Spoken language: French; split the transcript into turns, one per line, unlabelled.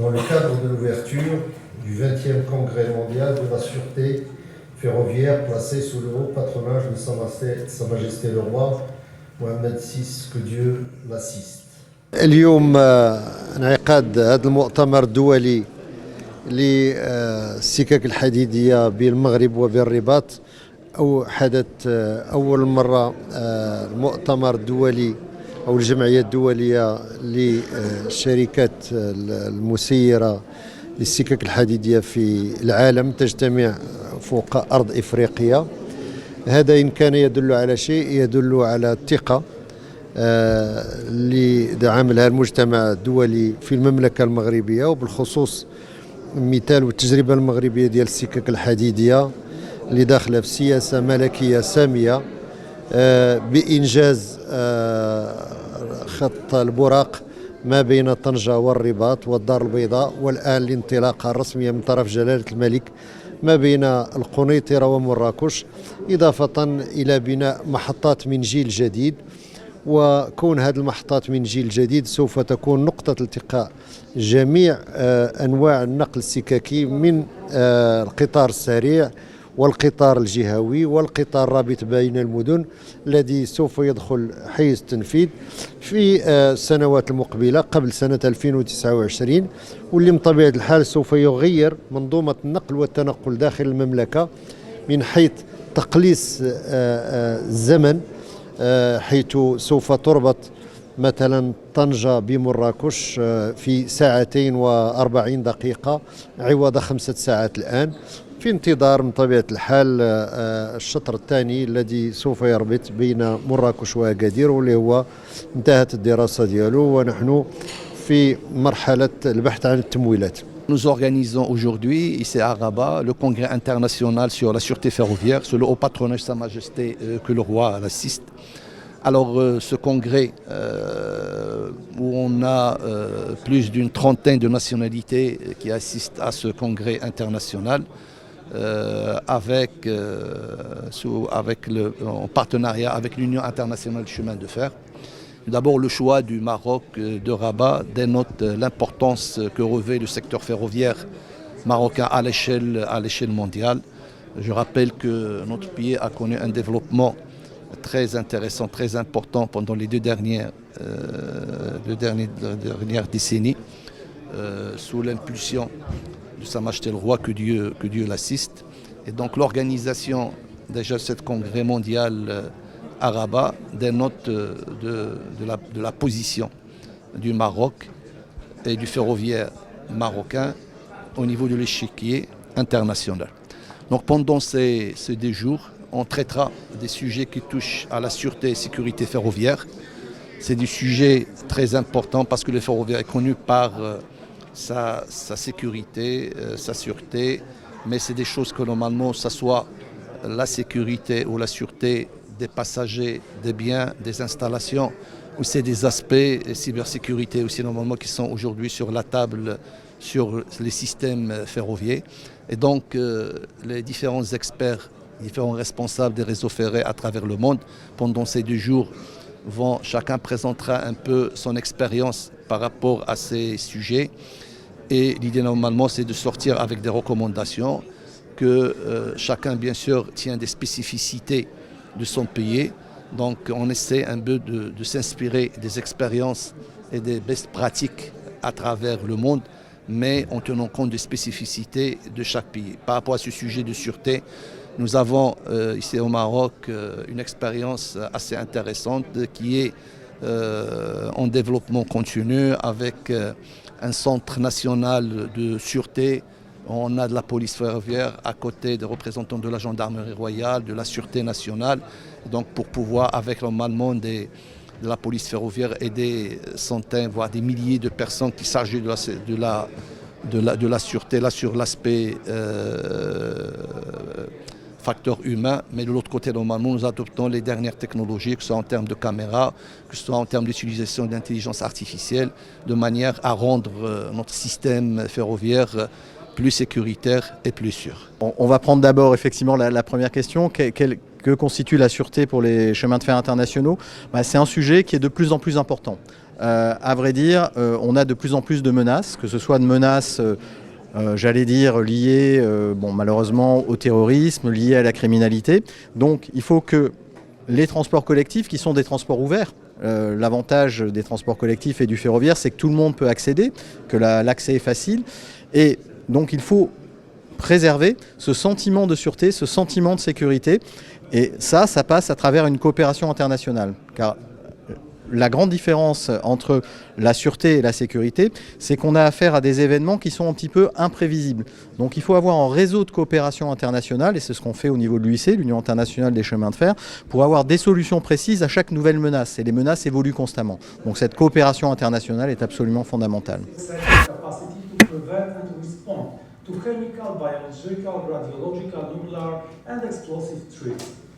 dans le cadre de l'ouverture du 20e Congrès mondial de la sûreté ferroviaire placé sous le haut patronage de Sa Majesté le Roi Mohamed VI, que Dieu l'assiste. اليوم انعقاد هذا المؤتمر الدولي للسكك الحديدية بالمغرب وبالرباط، أو حدث أول مرة المؤتمر الدولي أو الجمعية الدولية للشركات المسيرة للسكك الحديدية في العالم تجتمع فوق أرض إفريقيا. هذا إن كان يدل على شيء يدل على الثقة اللي عملها المجتمع الدولي في المملكة المغربية، وبالخصوص مثال والتجربة المغربية ديال السكك الحديدية اللي داخلة في سياسة ملكية سامية بإنجاز خط البراق ما بين طنجة والرباط والدار البيضاء، والآن الانطلاقة الرسمية من طرف جلالة الملك ما بين القنيطرة ومراكش، إضافة إلى بناء محطات من جيل جديد. وكون هذه المحطات من جيل جديد سوف تكون نقطة التقاء جميع أنواع النقل السككي من القطار السريع والقطار الجهوي والقطار الرابط بين المدن الذي سوف يدخل حيز التنفيذ في السنوات المقبلة قبل سنة 2029، واللي من طبيعة الحال سوف يغير منظومة النقل والتنقل داخل المملكة من حيث تقليص الزمن، حيث سوف تربط مثلا طنجة بمراكش في 2 و40 دقيقة عوض 5 ساعات الآن، في انتظار من طبيعة الحال الشطر الثاني الذي سوف يربط بين مراكش وأكادير، واللي هو انتهت الدراسة ديالو ونحن في مرحلة البحث عن التمويلات.
Nous organisons aujourd'hui, ici à Rabat, le congrès international sur la sûreté ferroviaire, sous le haut patronage de Sa Majesté que le roi l'assiste. Alors ce congrès où on a plus d'une trentaine de nationalités qui assistent à ce congrès international, en partenariat avec l'Union internationale du chemin de fer. D'abord, le choix du Maroc de Rabat dénote l'importance que revêt le secteur ferroviaire marocain à l'échelle mondiale. Je rappelle que notre pays a connu un développement très intéressant, très important pendant les deux dernières décennies, sous l'impulsion de Sa Majesté le Roi, que Dieu l'assiste. Et donc l'organisation déjà de ce congrès mondial à Rabat dénote de la position du Maroc et du ferroviaire marocain au niveau de l'échiquier international. Donc pendant ces 2 jours, on traitera des sujets qui touchent à la sûreté et sécurité ferroviaire. C'est des sujets très importants parce que le ferroviaire est connu par sa sécurité, sa sûreté, mais c'est des choses que normalement, ça soit la sécurité ou la sûreté des passagers, des biens, des installations, ou c'est des aspects cybersécurité aussi normalement qui sont aujourd'hui sur la table sur les systèmes ferroviaires. Et donc les différents experts, différents responsables des réseaux ferrés à travers le monde, pendant ces 2 jours, chacun présentera un peu son expérience par rapport à ces sujets. Et l'idée normalement c'est de sortir avec des recommandations que chacun bien sûr tient des spécificités de son pays. Donc on essaie un peu de s'inspirer des expériences et des best pratiques à travers le monde, mais en tenant compte des spécificités de chaque pays. Par rapport à ce sujet de sûreté, nous avons ici au Maroc une expérience assez intéressante qui est en développement continu avec un centre national de sûreté. On a de la police ferroviaire à côté des représentants de la gendarmerie royale, de la sûreté nationale. Donc pour pouvoir, avec normalement de la police ferroviaire, aider centaines, voire des milliers de personnes qui s'agissent de la sûreté, là sur l'aspect facteur humain. Mais de l'autre côté, normalement, nous adoptons les dernières technologies, que ce soit en termes de caméras, que ce soit en termes d'utilisation d'intelligence artificielle, de manière à rendre notre système ferroviaire plus sécuritaire et plus sûr.
On va prendre d'abord effectivement la première question. Que constitue la sûreté pour les chemins de fer internationaux? C'est un sujet qui est de plus en plus important. à vrai dire, on a de plus en plus de menaces, que ce soit de menaces j'allais dire liées malheureusement au terrorisme, liées à la criminalité. Donc il faut que les transports collectifs, qui sont des transports ouverts, l'avantage des transports collectifs et du ferroviaire, c'est que tout le monde peut accéder, que l'accès est facile. Et donc il faut préserver ce sentiment de sûreté, ce sentiment de sécurité. Et ça passe à travers une coopération internationale. Car la grande différence entre la sûreté et la sécurité, c'est qu'on a affaire à des événements qui sont un petit peu imprévisibles. Donc il faut avoir un réseau de coopération internationale, et c'est ce qu'on fait au niveau de l'UIC, l'Union internationale des chemins de fer, pour avoir des solutions précises à chaque nouvelle menace. Et les menaces évoluent constamment. Donc cette coopération internationale est absolument fondamentale.
To chemical, biological, radiological, nuclear and explosive threats.